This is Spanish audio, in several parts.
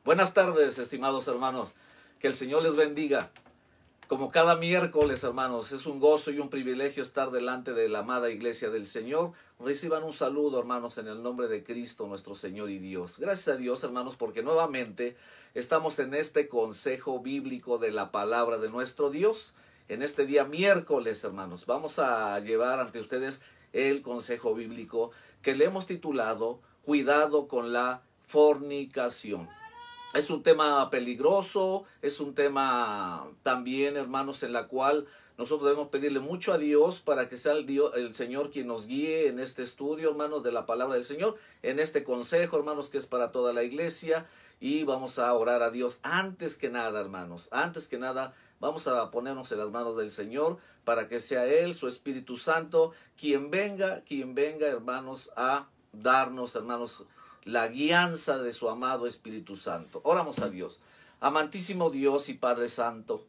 Buenas tardes, estimados hermanos. Que el Señor les bendiga. Como cada miércoles, hermanos, es un gozo y un privilegio estar delante de la amada iglesia del Señor. Reciban un saludo, hermanos, en el nombre de Cristo, nuestro Señor y Dios. Gracias a Dios, hermanos, porque nuevamente estamos en este consejo bíblico de la palabra de nuestro Dios. En este día miércoles, hermanos, vamos a llevar ante ustedes el consejo bíblico que le hemos titulado Cuidado con la fornicación. Es un tema peligroso, es un tema también, hermanos, en la cual nosotros debemos pedirle mucho a Dios para que sea el Señor quien nos guíe en este estudio, hermanos, de la palabra del Señor, en este consejo, hermanos, que es para toda la iglesia. Y vamos a orar a Dios. Antes que nada, hermanos, antes que nada, vamos a ponernos en las manos del Señor para que sea Él, su Espíritu Santo, quien venga, hermanos, a darnos, hermanos, la guianza de su amado Espíritu Santo. Oramos a Dios. Amantísimo Dios y Padre Santo,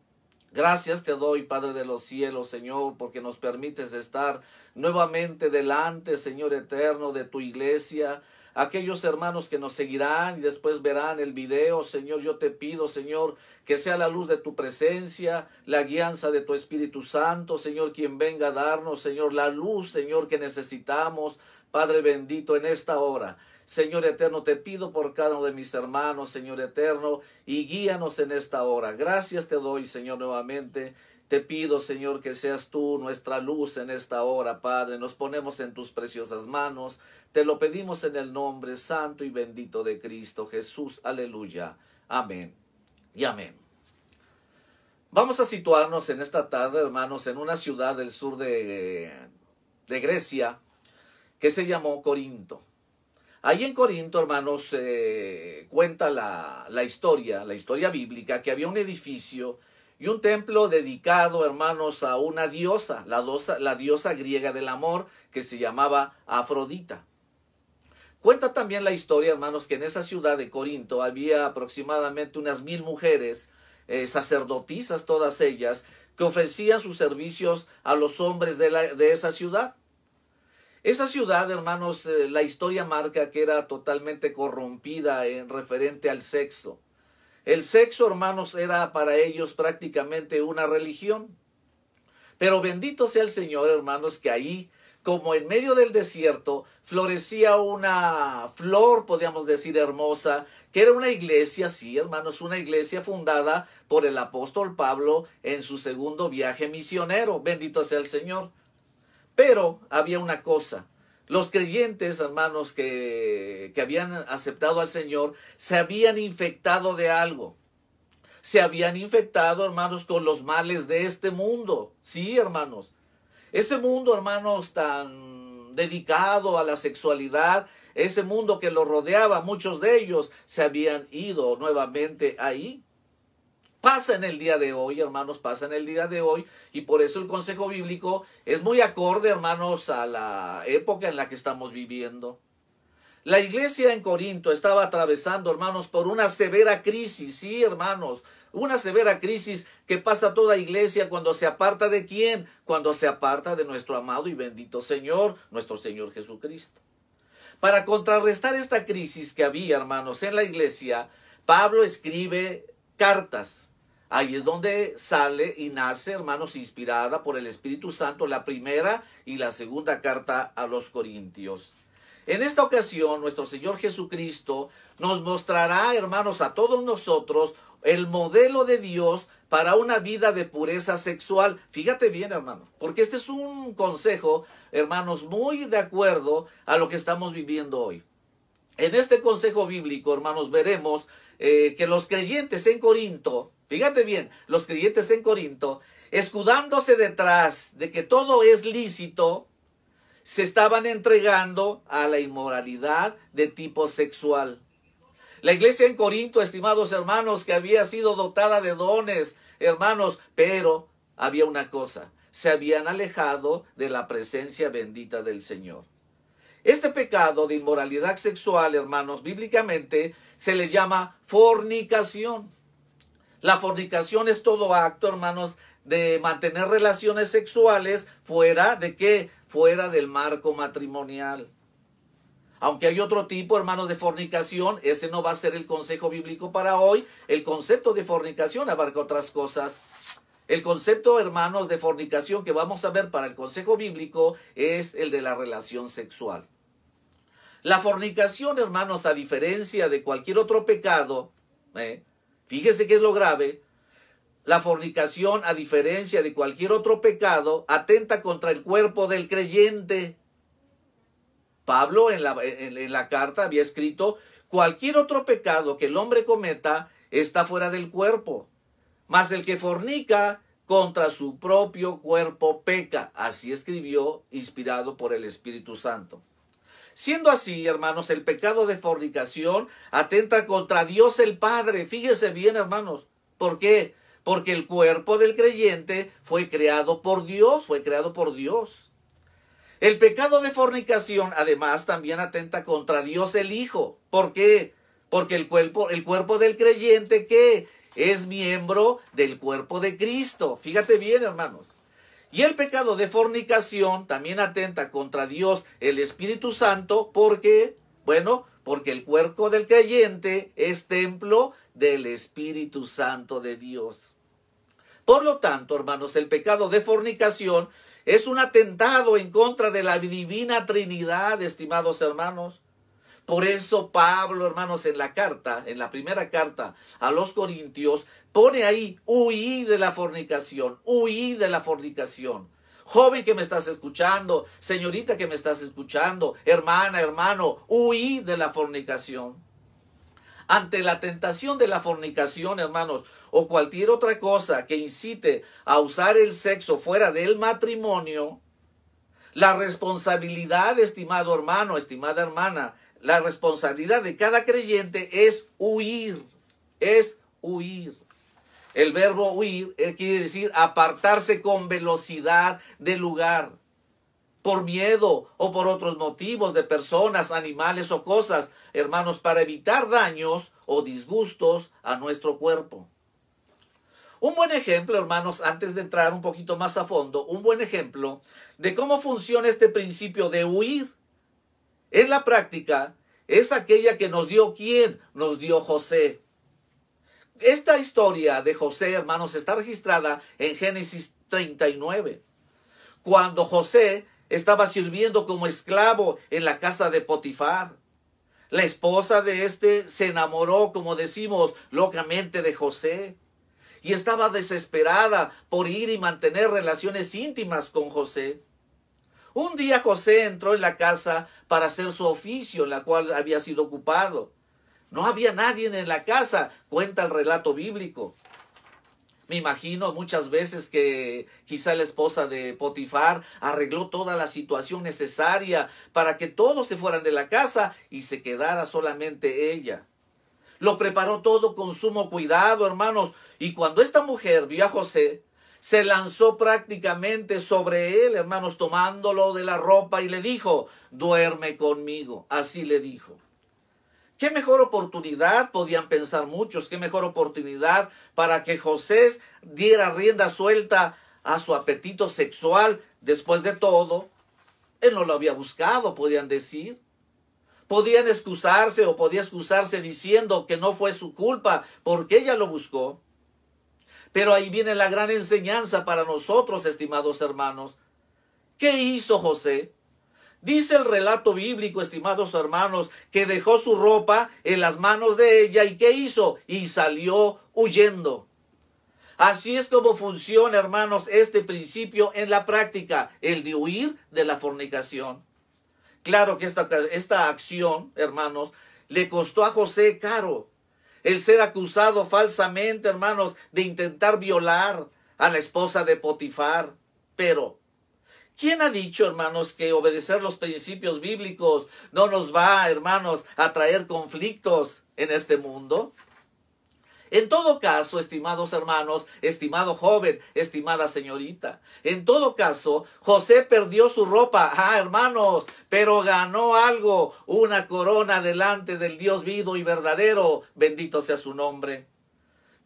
gracias te doy, Padre de los cielos, Señor, porque nos permites estar nuevamente delante, Señor eterno, de tu iglesia. Aquellos hermanos que nos seguirán y después verán el video, Señor, yo te pido, Señor, que sea la luz de tu presencia, la guianza de tu Espíritu Santo, Señor, quien venga a darnos, Señor, la luz, Señor, que necesitamos, Padre bendito, en esta hora. Señor eterno, te pido por cada uno de mis hermanos, Señor eterno, y guíanos en esta hora. Gracias te doy, Señor, nuevamente. Te pido, Señor, que seas tú nuestra luz en esta hora, Padre. Nos ponemos en tus preciosas manos. Te lo pedimos en el nombre santo y bendito de Cristo Jesús. Aleluya. Amén y amén. Vamos a situarnos en esta tarde, hermanos, en una ciudad del sur de Grecia que se llamó Corinto. Ahí en Corinto, hermanos, cuenta la historia bíblica, que había un edificio y un templo dedicado, hermanos, a una diosa, la diosa griega del amor, que se llamaba Afrodita. Cuenta también la historia, hermanos, que en esa ciudad de Corinto había aproximadamente unas 1000 mujeres, sacerdotisas todas ellas, que ofrecían sus servicios a los hombres de esa ciudad. Esa ciudad, hermanos, la historia marca que era totalmente corrompida en referente al sexo. El sexo, hermanos, era para ellos prácticamente una religión. Pero bendito sea el Señor, hermanos, que ahí, como en medio del desierto, florecía una flor, podríamos decir, hermosa, que era una iglesia, sí, hermanos, una iglesia fundada por el apóstol Pablo en su segundo viaje misionero. Bendito sea el Señor. Pero había una cosa, los creyentes, hermanos, que habían aceptado al Señor, se habían infectado de algo. Se habían infectado, hermanos, con los males de este mundo. Sí, hermanos. Ese mundo, hermanos, tan dedicado a la sexualidad, ese mundo que lo rodeaba, muchos de ellos se habían ido nuevamente ahí. Pasa en el día de hoy, hermanos, pasa en el día de hoy, y por eso el consejo bíblico es muy acorde, hermanos, a la época en la que estamos viviendo. La iglesia en Corinto estaba atravesando, hermanos, por una severa crisis, sí, hermanos, una severa crisis que pasa toda iglesia cuando se aparta de ¿quién? Cuando se aparta de nuestro amado y bendito Señor, nuestro Señor Jesucristo. Para contrarrestar esta crisis que había, hermanos, en la iglesia, Pablo escribe cartas. Ahí es donde sale y nace, hermanos, inspirada por el Espíritu Santo, la primera y la segunda carta a los Corintios. En esta ocasión, nuestro Señor Jesucristo nos mostrará, hermanos, a todos nosotros el modelo de Dios para una vida de pureza sexual. Fíjate bien, hermano, porque este es un consejo, hermanos, muy de acuerdo a lo que estamos viviendo hoy. En este consejo bíblico, hermanos, veremos que los creyentes en Corinto, fíjate bien, los creyentes en Corinto, escudándose detrás de que todo es lícito, se estaban entregando a la inmoralidad de tipo sexual. La iglesia en Corinto, estimados hermanos, que había sido dotada de dones, hermanos, pero había una cosa, se habían alejado de la presencia bendita del Señor. Este pecado de inmoralidad sexual, hermanos, bíblicamente se les llama fornicación. La fornicación es todo acto, hermanos, de mantener relaciones sexuales fuera de ¿qué? Fuera del marco matrimonial. Aunque hay otro tipo, hermanos, de fornicación, ese no va a ser el consejo bíblico para hoy. El concepto de fornicación abarca otras cosas. El concepto, hermanos, de fornicación que vamos a ver para el consejo bíblico es el de la relación sexual. La fornicación, hermanos, a diferencia de cualquier otro pecado, fíjese que es lo grave, la fornicación, a diferencia de cualquier otro pecado, atenta contra el cuerpo del creyente. Pablo en la carta había escrito, cualquier otro pecado que el hombre cometa está fuera del cuerpo, mas el que fornica contra su propio cuerpo peca. Así escribió, inspirado por el Espíritu Santo. Siendo así, hermanos, el pecado de fornicación atenta contra Dios el Padre. Fíjese bien, hermanos. ¿Por qué? Porque el cuerpo del creyente fue creado por Dios, El pecado de fornicación, además, también atenta contra Dios el Hijo. ¿Por qué? Porque el cuerpo del creyente, ¿qué? Es miembro del cuerpo de Cristo. Fíjate bien, hermanos. Y el pecado de fornicación también atenta contra Dios, el Espíritu Santo. ¿Por qué? Bueno, porque el cuerpo del creyente es templo del Espíritu Santo de Dios. Por lo tanto, hermanos, el pecado de fornicación es un atentado en contra de la divina Trinidad, estimados hermanos. Por eso Pablo, hermanos, en la primera carta a los Corintios, pone ahí, huid de la fornicación, huid de la fornicación. Joven que me estás escuchando, señorita que me estás escuchando, hermana, hermano, huid de la fornicación. Ante la tentación de la fornicación, hermanos, o cualquier otra cosa que incite a usar el sexo fuera del matrimonio, la responsabilidad, estimado hermano, estimada hermana, la responsabilidad de cada creyente es huir, El verbo huir quiere decir apartarse con velocidad del lugar, por miedo o por otros motivos de personas, animales o cosas, hermanos, para evitar daños o disgustos a nuestro cuerpo. Un buen ejemplo, hermanos, antes de entrar un poquito más a fondo, un buen ejemplo de cómo funciona este principio de huir en la práctica es aquella que nos dio ¿quién? Nos dio José. Esta historia de José, hermanos, está registrada en Génesis 39. Cuando José estaba sirviendo como esclavo en la casa de Potifar. La esposa de este se enamoró, como decimos, locamente de José. Y estaba desesperada por ir y mantener relaciones íntimas con José. Un día José entró en la casa para hacer su oficio, en la cual había sido ocupado. No había nadie en la casa, cuenta el relato bíblico. Me imagino muchas veces que quizá la esposa de Potifar arregló toda la situación necesaria para que todos se fueran de la casa y se quedara solamente ella. Lo preparó todo con sumo cuidado, hermanos, y cuando esta mujer vio a José, se lanzó prácticamente sobre él, hermanos, tomándolo de la ropa y le dijo, duerme conmigo. Así le dijo. ¿Qué mejor oportunidad, podían pensar muchos, qué mejor oportunidad para que José diera rienda suelta a su apetito sexual? Después de todo, él no lo había buscado, podían decir. Podían excusarse o podía excusarse diciendo que no fue su culpa porque ella lo buscó. Pero ahí viene la gran enseñanza para nosotros, estimados hermanos. ¿Qué hizo José? Dice el relato bíblico, estimados hermanos, que dejó su ropa en las manos de ella. ¿Y qué hizo? Y salió huyendo. Así es como funciona, hermanos, este principio en la práctica, el de huir de la fornicación. Claro que esta acción, hermanos, le costó a José caro. El ser acusado falsamente, hermanos, de intentar violar a la esposa de Potifar. Pero ¿quién ha dicho, hermanos, que obedecer los principios bíblicos no nos va, hermanos, a traer conflictos en este mundo? En todo caso, estimados hermanos, estimado joven, estimada señorita, en todo caso, José perdió su ropa, hermanos, pero ganó algo, una corona delante del Dios vivo y verdadero, bendito sea su nombre.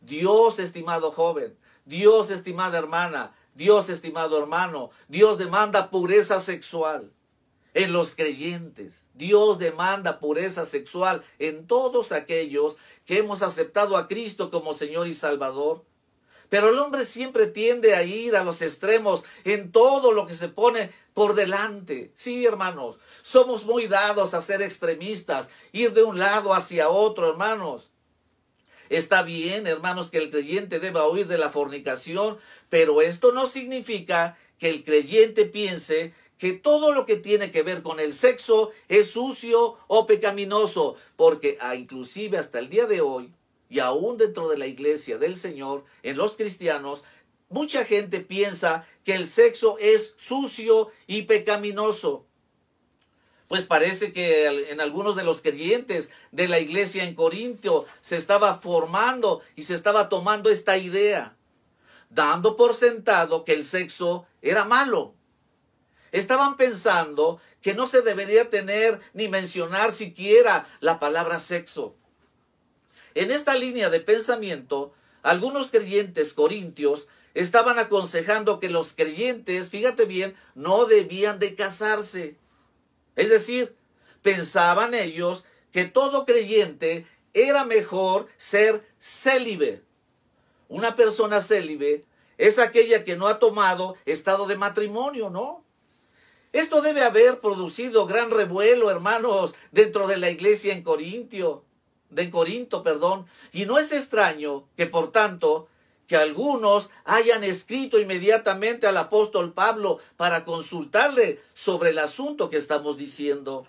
Dios, estimado joven, Dios, estimada hermana, Dios, estimado hermano, Dios demanda pureza sexual. en los creyentes. Dios demanda pureza sexual en todos aquellos que hemos aceptado a Cristo como Señor y Salvador. Pero el hombre siempre tiende a ir a los extremos en todo lo que se pone por delante. Sí, hermanos, somos muy dados a ser extremistas, ir de un lado hacia otro, hermanos. Está bien, hermanos, que el creyente deba huir de la fornicación, pero esto no significa que el creyente piense que todo lo que tiene que ver con el sexo es sucio o pecaminoso, porque inclusive hasta el día de hoy, y aún dentro de la iglesia del Señor, en los cristianos, mucha gente piensa que el sexo es sucio y pecaminoso. Pues parece que en algunos de los creyentes de la iglesia en Corinto se estaba formando y se estaba tomando esta idea, dando por sentado que el sexo era malo. Estaban pensando que no se debería tener ni mencionar siquiera la palabra sexo. En esta línea de pensamiento, algunos creyentes corintios estaban aconsejando que los creyentes, fíjate bien, no debían de casarse. Es decir, pensaban ellos que todo creyente era mejor ser célibe. Una persona célibe es aquella que no ha tomado estado de matrimonio, ¿no? Esto debe haber producido gran revuelo, hermanos, dentro de la iglesia en Corinto, y no es extraño que, por tanto, que algunos hayan escrito inmediatamente al apóstol Pablo para consultarle sobre el asunto que estamos diciendo.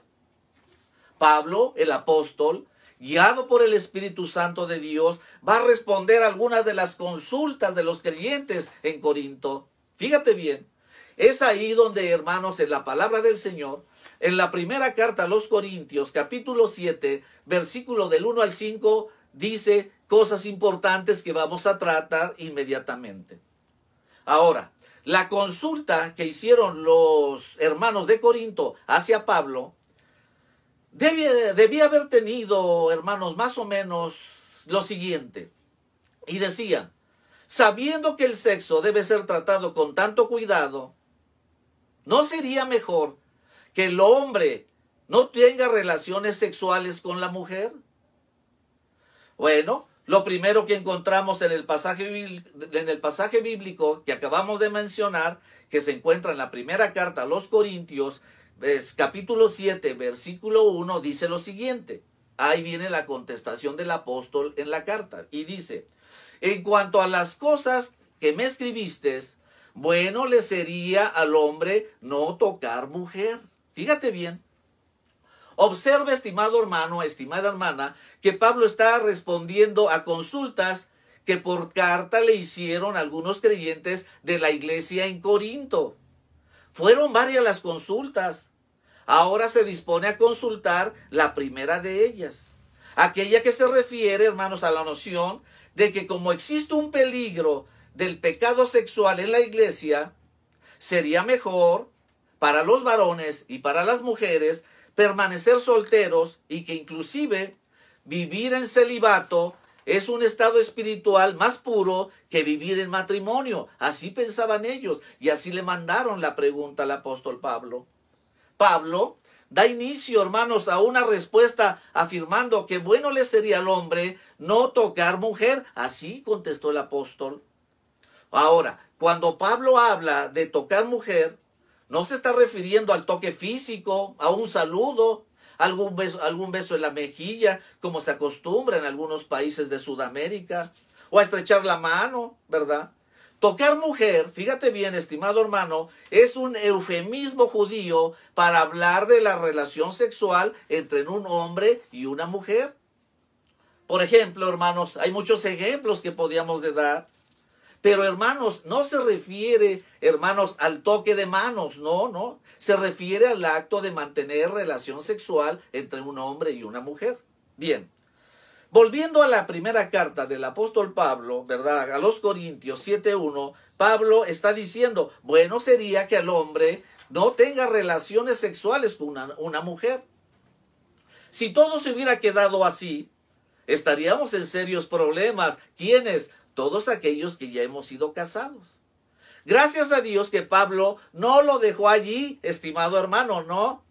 Pablo, el apóstol, guiado por el Espíritu Santo de Dios, va a responder algunas de las consultas de los creyentes en Corinto. Fíjate bien, es ahí donde, hermanos, en la palabra del Señor, en la primera carta a los Corintios, capítulo 7, versículo del 1 al 5, dice cosas importantes que vamos a tratar inmediatamente. Ahora, la consulta que hicieron los hermanos de Corinto hacia Pablo debía haber tenido, hermanos, más o menos lo siguiente. Y decían, sabiendo que el sexo debe ser tratado con tanto cuidado, ¿no sería mejor que el hombre no tenga relaciones sexuales con la mujer? Bueno, lo primero que encontramos en el pasaje bíblico que acabamos de mencionar, que se encuentra en la primera carta a los Corintios, capítulo 7, versículo 1, dice lo siguiente. Ahí viene la contestación del apóstol en la carta. Y dice, en cuanto a las cosas que me escribiste, bueno le sería al hombre no tocar mujer. Fíjate bien. Observa, estimado hermano, estimada hermana, que Pablo está respondiendo a consultas que por carta le hicieron algunos creyentes de la iglesia en Corinto. Fueron varias las consultas. Ahora se dispone a consultar la primera de ellas. Aquella que se refiere, hermanos, a la noción de que como existe un peligro del pecado sexual en la iglesia, sería mejor para los varones y para las mujeres permanecer solteros y que inclusive vivir en celibato es un estado espiritual más puro que vivir en matrimonio. Así pensaban ellos y así le mandaron la pregunta al apóstol Pablo. Pablo da inicio, hermanos, a una respuesta afirmando que bueno le sería al hombre no tocar mujer. Así contestó el apóstol. Ahora, cuando Pablo habla de tocar mujer, no se está refiriendo al toque físico, a un saludo, algún beso en la mejilla, como se acostumbra en algunos países de Sudamérica, o a estrechar la mano, ¿verdad? Tocar mujer, fíjate bien, estimado hermano, es un eufemismo judío para hablar de la relación sexual entre un hombre y una mujer. Por ejemplo, hermanos, hay muchos ejemplos que podríamos dar. Pero, hermanos, no se refiere, hermanos, al toque de manos, no. Se refiere al acto de mantener relación sexual entre un hombre y una mujer. Bien, volviendo a la primera carta del apóstol Pablo, ¿verdad? A los Corintios 7:1, Pablo está diciendo, bueno sería que el hombre no tenga relaciones sexuales con una mujer. Si todo se hubiera quedado así, estaríamos en serios problemas. ¿Quiénes? Todos aquellos que ya hemos sido casados. Gracias a Dios que Pablo no lo dejó allí, estimado hermano, no.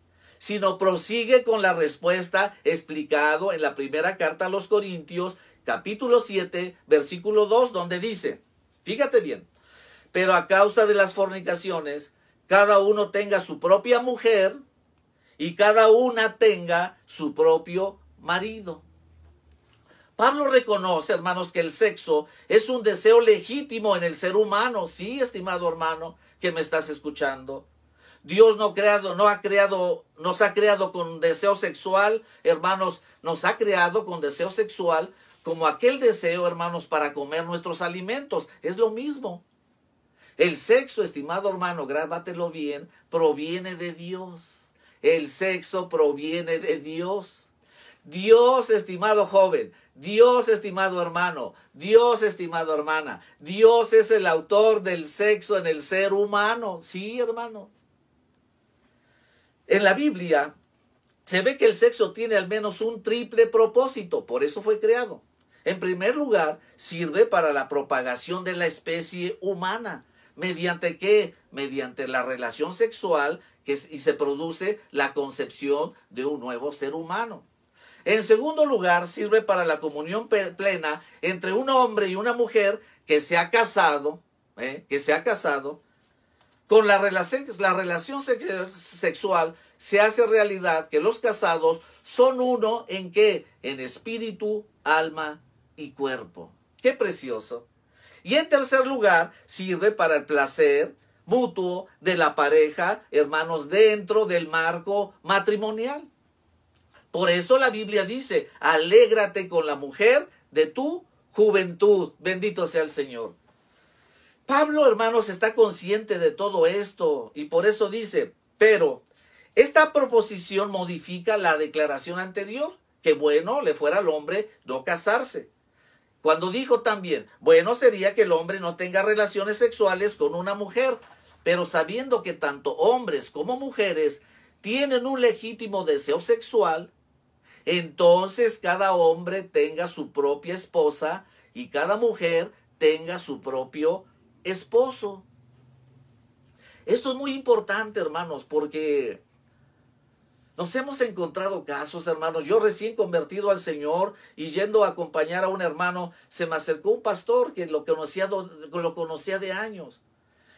sino prosigue con la respuesta explicado en la primera carta a los Corintios, capítulo 7, versículo 2, donde dice, fíjate bien, pero a causa de las fornicaciones, cada uno tenga su propia mujer y cada una tenga su propio marido. Pablo reconoce, hermanos, que el sexo es un deseo legítimo en el ser humano. Sí, estimado hermano, que me estás escuchando. Dios nos ha creado con deseo sexual, hermanos, nos ha creado con deseo sexual, como aquel deseo, hermanos, para comer nuestros alimentos. Es lo mismo. El sexo, estimado hermano, grábatelo bien, proviene de Dios. El sexo proviene de Dios. Dios, estimado joven, Dios, estimado hermano, Dios, estimado hermana, Dios es el autor del sexo en el ser humano. Sí, hermano. En la Biblia se ve que el sexo tiene al menos un triple propósito, por eso fue creado. En primer lugar, sirve para la propagación de la especie humana. ¿Mediante qué? Mediante la relación sexual y se produce la concepción de un nuevo ser humano. En segundo lugar, sirve para la comunión plena entre un hombre y una mujer que se ha casado, con la relación sexual se hace realidad que los casados son uno ¿en qué? En espíritu, alma y cuerpo. ¡Qué precioso! Y en tercer lugar, sirve para el placer mutuo de la pareja, hermanos, dentro del marco matrimonial. Por eso la Biblia dice, alégrate con la mujer de tu juventud. Bendito sea el Señor. Pablo, hermanos, está consciente de todo esto y por eso dice, pero esta proposición modifica la declaración anterior, que bueno le fuera al hombre no casarse. Cuando dijo también, bueno sería que el hombre no tenga relaciones sexuales con una mujer, pero sabiendo que tanto hombres como mujeres tienen un legítimo deseo sexual, entonces cada hombre tenga su propia esposa y cada mujer tenga su propio esposo. Esto es muy importante, hermanos, porque nos hemos encontrado casos, hermanos. Yo recién convertido al Señor y yendo a acompañar a un hermano, se me acercó un pastor que lo conocía de años.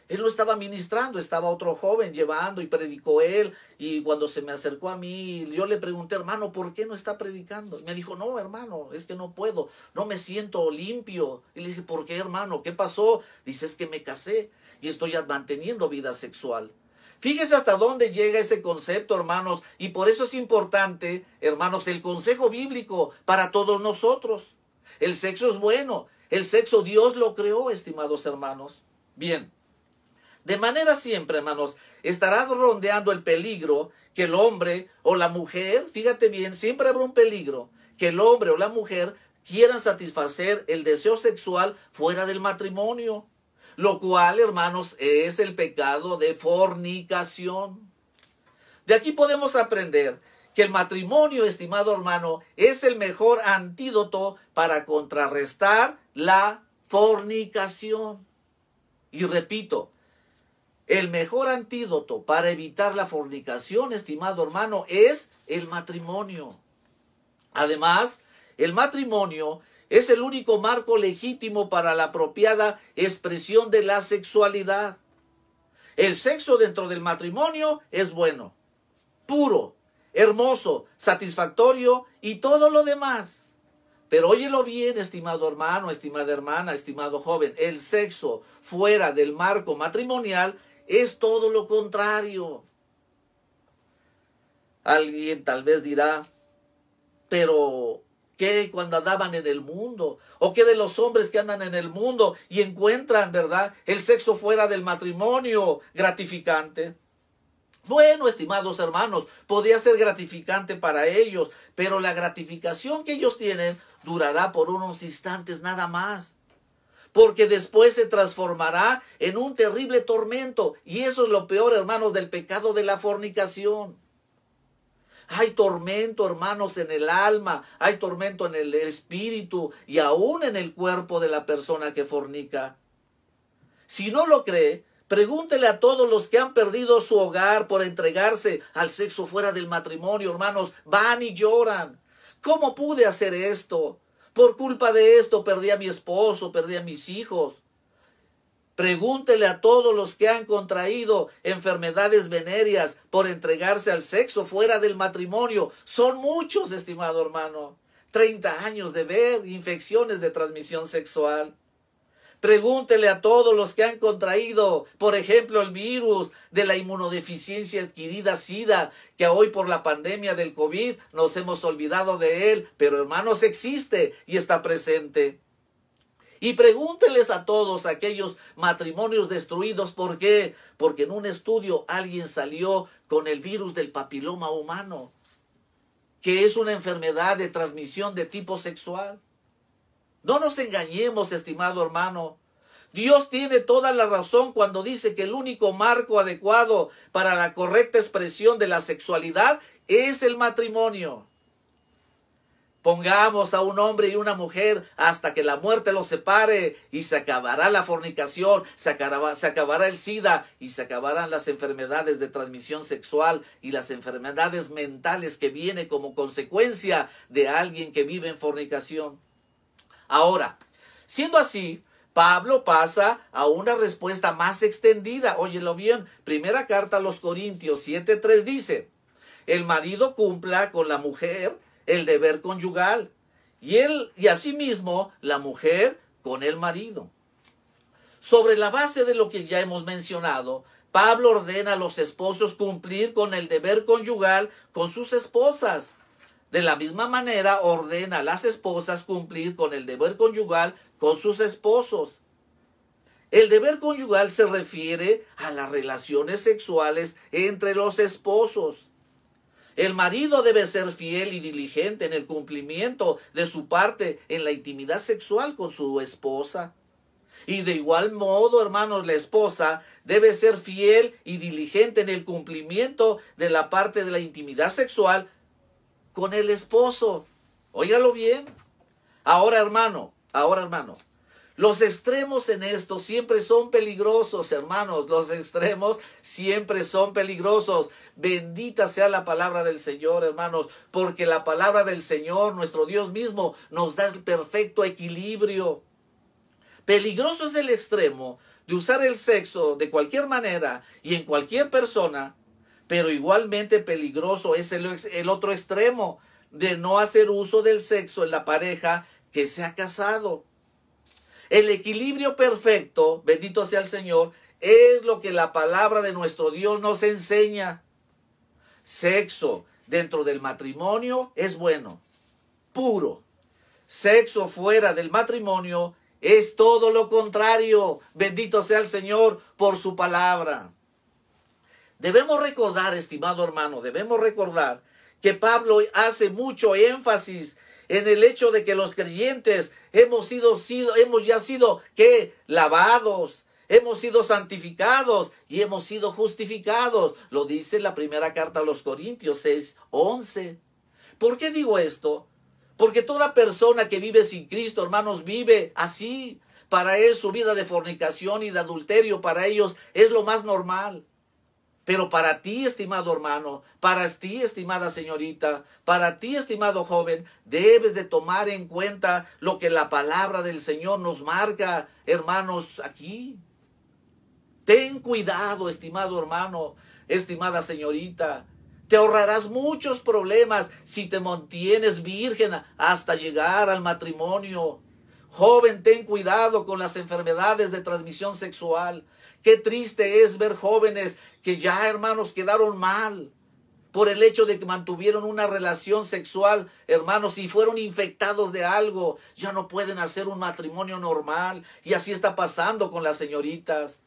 Él no estaba ministrando, estaba otro joven llevando y predicó él. Y cuando se me acercó a mí, yo le pregunté, hermano, ¿por qué no está predicando? Y me dijo, no, hermano, es que no puedo, no me siento limpio. Y le dije, ¿por qué, hermano? ¿Qué pasó? Dice, es que me casé y estoy manteniendo vida sexual. Fíjese hasta dónde llega ese concepto, hermanos. Y por eso es importante, hermanos, el consejo bíblico para todos nosotros. El sexo es bueno. El sexo Dios lo creó, estimados hermanos. Bien. De manera siempre, hermanos, estará rondeando el peligro que el hombre o la mujer, fíjate bien, siempre habrá un peligro que el hombre o la mujer quieran satisfacer el deseo sexual fuera del matrimonio, lo cual, hermanos, es el pecado de fornicación. De aquí podemos aprender que el matrimonio, estimado hermano, es el mejor antídoto para contrarrestar la fornicación. Y repito, el mejor antídoto para evitar la fornicación, estimado hermano, es el matrimonio. Además, el matrimonio es el único marco legítimo para la apropiada expresión de la sexualidad. El sexo dentro del matrimonio es bueno, puro, hermoso, satisfactorio y todo lo demás. Pero óyelo bien, estimado hermano, estimada hermana, estimado joven, el sexo fuera del marco matrimonial es todo lo contrario. Alguien tal vez dirá, pero ¿qué cuando andaban en el mundo? ¿O qué de los hombres que andan en el mundo y encuentran, verdad, el sexo fuera del matrimonio gratificante? Bueno, estimados hermanos, podría ser gratificante para ellos, pero la gratificación que ellos tienen durará por unos instantes nada más. Porque después se transformará en un terrible tormento. Y eso es lo peor, hermanos, del pecado de la fornicación. Hay tormento, hermanos, en el alma, hay tormento en el espíritu y aún en el cuerpo de la persona que fornica. Si no lo cree, Pregúntele a todos los que han perdido su hogar por entregarse al sexo fuera del matrimonio, hermanos, van y lloran. ¿Cómo pude hacer esto? Por culpa de esto perdí a mi esposo, perdí a mis hijos. Pregúntele a todos los que han contraído enfermedades venéreas por entregarse al sexo fuera del matrimonio. Son muchos, estimado hermano. 30 años de ver infecciones de transmisión sexual. Pregúntele a todos los que han contraído, por ejemplo, el virus de la inmunodeficiencia adquirida SIDA, que hoy por la pandemia del COVID nos hemos olvidado de él, pero hermanos existe y está presente. Y pregúnteles a todos aquellos matrimonios destruidos, ¿por qué? Porque en un estudio alguien salió con el virus del papiloma humano, que es una enfermedad de transmisión de tipo sexual. No nos engañemos, estimado hermano. Dios tiene toda la razón cuando dice que el único marco adecuado para la correcta expresión de la sexualidad es el matrimonio. Pongamos a un hombre y una mujer hasta que la muerte los separe y se acabará la fornicación, se acabará el SIDA y se acabarán las enfermedades de transmisión sexual y las enfermedades mentales que vienen como consecuencia de alguien que vive en fornicación. Ahora, siendo así, Pablo pasa a una respuesta más extendida. Óyelo bien, primera carta a los Corintios 7:3 dice: el marido cumpla con la mujer el deber conyugal y asimismo la mujer con el marido. Sobre la base de lo que ya hemos mencionado, Pablo ordena a los esposos cumplir con el deber conyugal con sus esposas. De la misma manera ordena a las esposas cumplir con el deber conyugal con sus esposos. El deber conyugal se refiere a las relaciones sexuales entre los esposos. El marido debe ser fiel y diligente en el cumplimiento de su parte en la intimidad sexual con su esposa. Y de igual modo, hermanos, la esposa debe ser fiel y diligente en el cumplimiento de la parte de la intimidad sexual con el esposo. Óigalo bien. Ahora, hermano, los extremos en esto siempre son peligrosos, hermanos. Los extremos siempre son peligrosos. Bendita sea la palabra del Señor, hermanos, porque la palabra del Señor, nuestro Dios mismo, nos da el perfecto equilibrio. Peligroso es el extremo de usar el sexo de cualquier manera y en cualquier persona, pero igualmente peligroso es el otro extremo de no hacer uso del sexo en la pareja que se ha casado. El equilibrio perfecto, bendito sea el Señor, es lo que la palabra de nuestro Dios nos enseña. Sexo dentro del matrimonio es bueno, puro. Sexo fuera del matrimonio es todo lo contrario. Bendito sea el Señor por su palabra. Debemos recordar, estimado hermano, que Pablo hace mucho énfasis en el hecho de que los creyentes hemos ya sido lavados, hemos sido santificados y hemos sido justificados. Lo dice la primera carta a los Corintios 6:11. ¿Por qué digo esto? Porque toda persona que vive sin Cristo, hermanos, vive así. Para él su vida de fornicación y de adulterio, para ellos es lo más normal. Pero para ti, estimado hermano, para ti, estimada señorita, para ti, estimado joven, debes de tomar en cuenta lo que la palabra del Señor nos marca, hermanos, aquí. Ten cuidado, estimado hermano, estimada señorita. Te ahorrarás muchos problemas si te mantienes virgen hasta llegar al matrimonio. Joven, ten cuidado con las enfermedades de transmisión sexual. Qué triste es ver jóvenes que ya, hermanos, quedaron mal por el hecho de que mantuvieron una relación sexual, hermanos, y fueron infectados de algo. Ya no pueden hacer un matrimonio normal. Y así está pasando con las señoritas.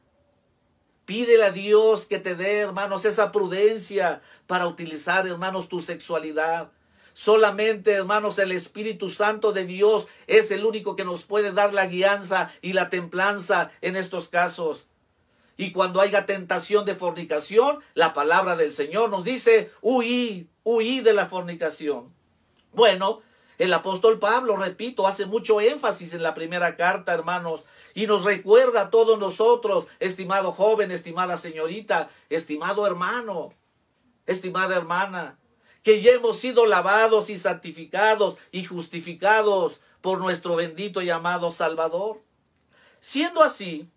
Pídele a Dios que te dé, hermanos, esa prudencia para utilizar, hermanos, tu sexualidad. Solamente, hermanos, el Espíritu Santo de Dios es el único que nos puede dar la guianza y la templanza en estos casos. Y cuando haya tentación de fornicación, la palabra del Señor nos dice, huid de la fornicación. Bueno, el apóstol Pablo, repito, hace mucho énfasis en la primera carta, hermanos, Y nos recuerda a todos nosotros, estimado joven, estimada señorita, estimado hermano, estimada hermana, que ya hemos sido lavados y santificados y justificados por nuestro bendito y amado Salvador. Siendo así,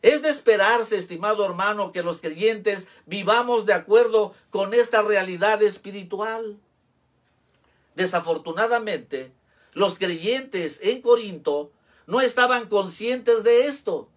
es de esperarse, estimado hermano, que los creyentes vivamos de acuerdo con esta realidad espiritual. Desafortunadamente, los creyentes en Corinto no estaban conscientes de esto.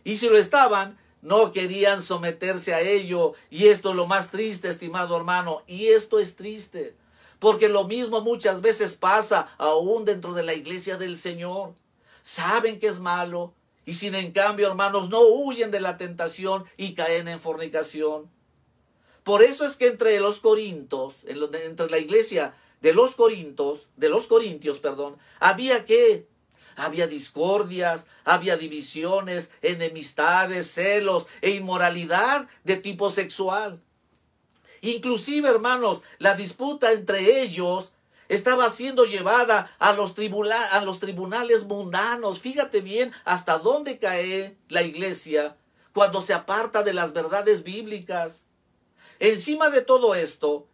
Y si lo estaban, no querían someterse a ello. Y esto es lo más triste, estimado hermano. Y esto es triste, porque lo mismo muchas veces pasa aún dentro de la iglesia del Señor. Saben que es malo, y sin en cambio, hermanos, no huyen de la tentación y caen en fornicación. Por eso es que entre los corintios, entre la iglesia de los corintios, había discordias, había divisiones, enemistades, celos e inmoralidad de tipo sexual. Inclusive, hermanos, la disputa entre ellos estaba siendo llevada a los tribunales mundanos. Fíjate bien hasta dónde cae la iglesia cuando se aparta de las verdades bíblicas. Encima de todo esto,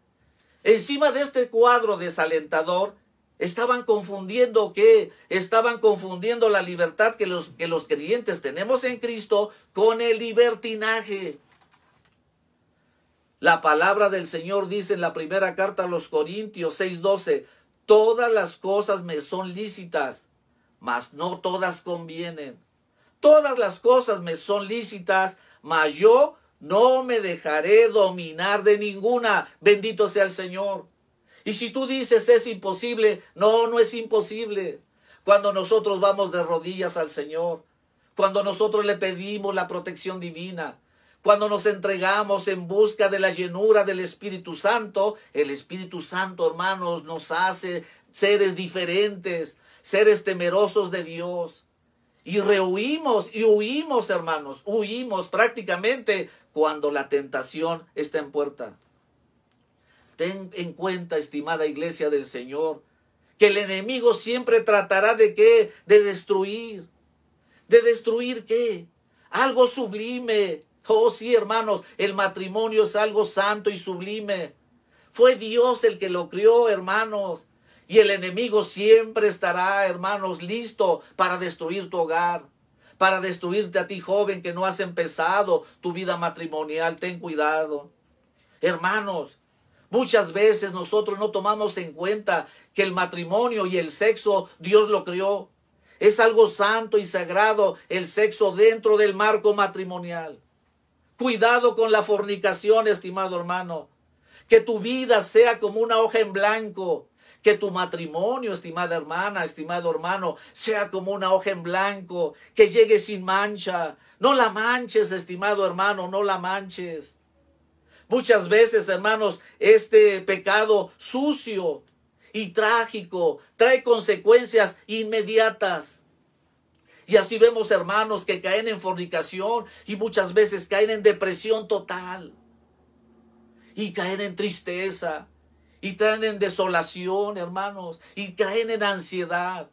encima de este cuadro desalentador, estaban confundiendo la libertad que los creyentes tenemos en Cristo con el libertinaje. La palabra del Señor dice en la primera carta a los Corintios 6:12, todas las cosas me son lícitas, mas no todas convienen. Todas las cosas me son lícitas, mas yo no me dejaré dominar de ninguna. Bendito sea el Señor. Y si tú dices es imposible, no es imposible. Cuando nosotros vamos de rodillas al Señor, cuando nosotros le pedimos la protección divina, cuando nos entregamos en busca de la llenura del Espíritu Santo, el Espíritu Santo, hermanos, nos hace seres diferentes, seres temerosos de Dios. Y huimos, hermanos, huimos prácticamente cuando la tentación está en puerta. Ten en cuenta, estimada iglesia del Señor, que el enemigo siempre tratará ¿de qué? De destruir. ¿De destruir qué? Algo sublime. Oh sí, hermanos, el matrimonio es algo santo y sublime. Fue Dios el que lo crió, hermanos. Y el enemigo siempre estará, hermanos, listo para destruir tu hogar, para destruirte a ti, joven, que no has empezado tu vida matrimonial. Ten cuidado. Hermanos, muchas veces nosotros no tomamos en cuenta que el matrimonio y el sexo Dios lo creó. Es algo santo y sagrado el sexo dentro del marco matrimonial. Cuidado con la fornicación, estimado hermano. Que tu vida sea como una hoja en blanco. Que tu matrimonio, estimada hermana, estimado hermano, sea como una hoja en blanco. Que llegue sin mancha. No la manches, estimado hermano, no la manches. Muchas veces, hermanos, este pecado sucio y trágico trae consecuencias inmediatas. Y así vemos hermanos que caen en fornicación y muchas veces caen en depresión total. Y caen en tristeza. Y caen en desolación, hermanos. Y caen en ansiedad.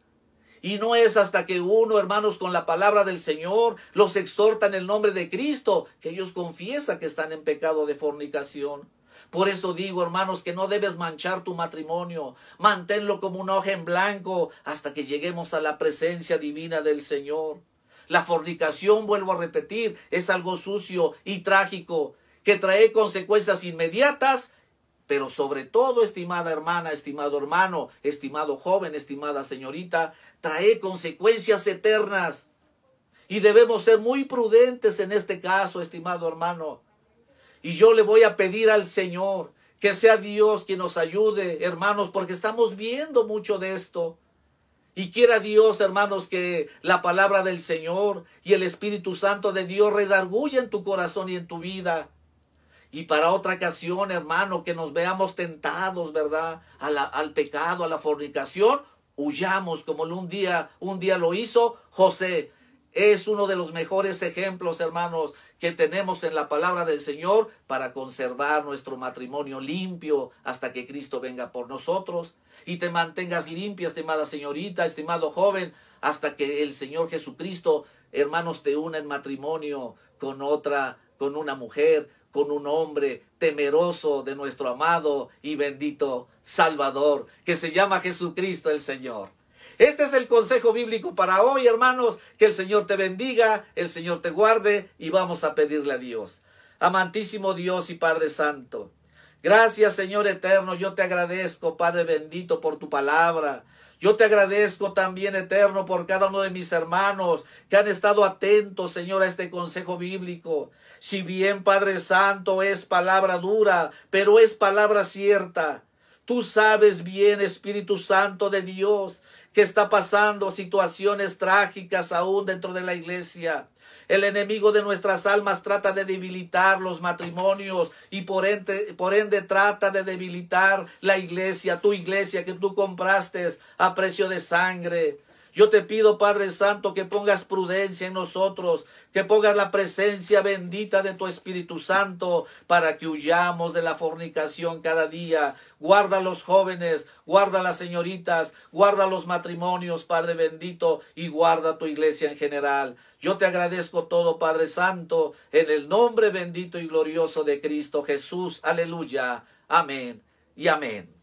Y no es hasta que uno, hermanos, con la palabra del Señor, los exhorta en el nombre de Cristo, que ellos confiesan que están en pecado de fornicación. Por eso digo, hermanos, que no debes manchar tu matrimonio. Manténlo como una hoja en blanco hasta que lleguemos a la presencia divina del Señor. La fornicación, vuelvo a repetir, es algo sucio y trágico que trae consecuencias inmediatas, pero sobre todo, estimada hermana, estimado hermano, estimado joven, estimada señorita, trae consecuencias eternas. Y debemos ser muy prudentes en este caso, estimado hermano. Y yo le voy a pedir al Señor que sea Dios quien nos ayude, hermanos, porque estamos viendo mucho de esto. Y quiera Dios, hermanos, que la palabra del Señor y el Espíritu Santo de Dios redarguya en tu corazón y en tu vida. Y para otra ocasión, hermano, que nos veamos tentados, ¿verdad? Al pecado, a la fornicación, huyamos como un día lo hizo José. Es uno de los mejores ejemplos, hermanos, que tenemos en la palabra del Señor para conservar nuestro matrimonio limpio hasta que Cristo venga por nosotros. Y te mantengas limpia, estimada señorita, estimado joven, hasta que el Señor Jesucristo hermanos, te una en matrimonio con otra, con una mujer, con un hombre temeroso de nuestro amado y bendito Salvador, que se llama Jesucristo el Señor. Este es el consejo bíblico para hoy, hermanos. Que el Señor te bendiga, el Señor te guarde, y vamos a pedirle a Dios. Amantísimo Dios y Padre Santo, gracias, Señor eterno. Yo te agradezco, Padre bendito, por tu palabra. Yo te agradezco también, eterno, por cada uno de mis hermanos que han estado atentos, Señor, a este consejo bíblico. Si bien, Padre Santo, es palabra dura, pero es palabra cierta. Tú sabes bien, Espíritu Santo de Dios, que está pasando situaciones trágicas aún dentro de la iglesia. El enemigo de nuestras almas trata de debilitar los matrimonios y por ende trata de debilitar la iglesia, tu iglesia que tú compraste a precio de sangre. Yo te pido, Padre Santo, que pongas prudencia en nosotros, que pongas la presencia bendita de tu Espíritu Santo para que huyamos de la fornicación cada día. Guarda a los jóvenes, guarda a las señoritas, guarda los matrimonios, Padre bendito, y guarda tu iglesia en general. Yo te agradezco todo, Padre Santo, en el nombre bendito y glorioso de Cristo Jesús. Aleluya. Amén y amén.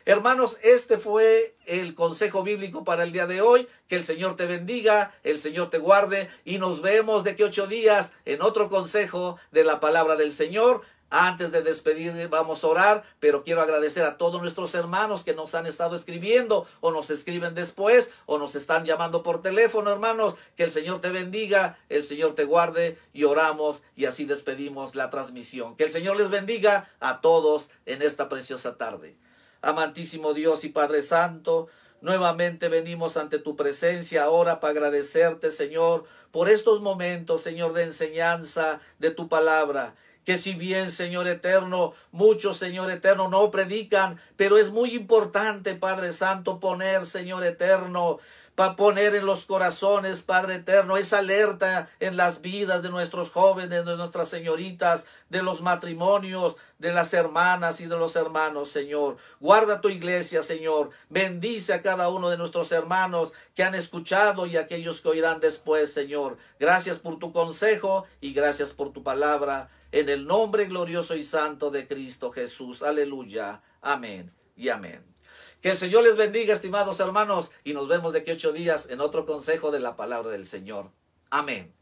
Hermanos, este fue el consejo bíblico para el día de hoy. Que el Señor te bendiga, el Señor te guarde, y nos vemos de aquí 8 días en otro consejo de la palabra del Señor. Antes de despedir, vamos a orar, pero quiero agradecer a todos nuestros hermanos que nos han estado escribiendo, o nos escriben después, o nos están llamando por teléfono, hermanos. Que el Señor te bendiga, el Señor te guarde, y oramos, y así despedimos la transmisión. Que el Señor les bendiga a todos en esta preciosa tarde. Amantísimo Dios y Padre Santo, nuevamente venimos ante tu presencia ahora para agradecerte, Señor, por estos momentos, Señor, de enseñanza de tu palabra. Que si bien, Señor eterno, muchos, Señor eterno, no predican, pero es muy importante, Padre Santo, poner, Señor eterno, para poner en los corazones, Padre eterno, esa alerta en las vidas de nuestros jóvenes, de nuestras señoritas, de los matrimonios, de las hermanas y de los hermanos, Señor. Guarda tu iglesia, Señor. Bendice a cada uno de nuestros hermanos que han escuchado y a aquellos que oirán después, Señor. Gracias por tu consejo y gracias por tu palabra. En el nombre glorioso y santo de Cristo Jesús. Aleluya. Amén y amén. Que el Señor les bendiga, estimados hermanos, y nos vemos de aquí 8 días en otro consejo de la palabra del Señor. Amén.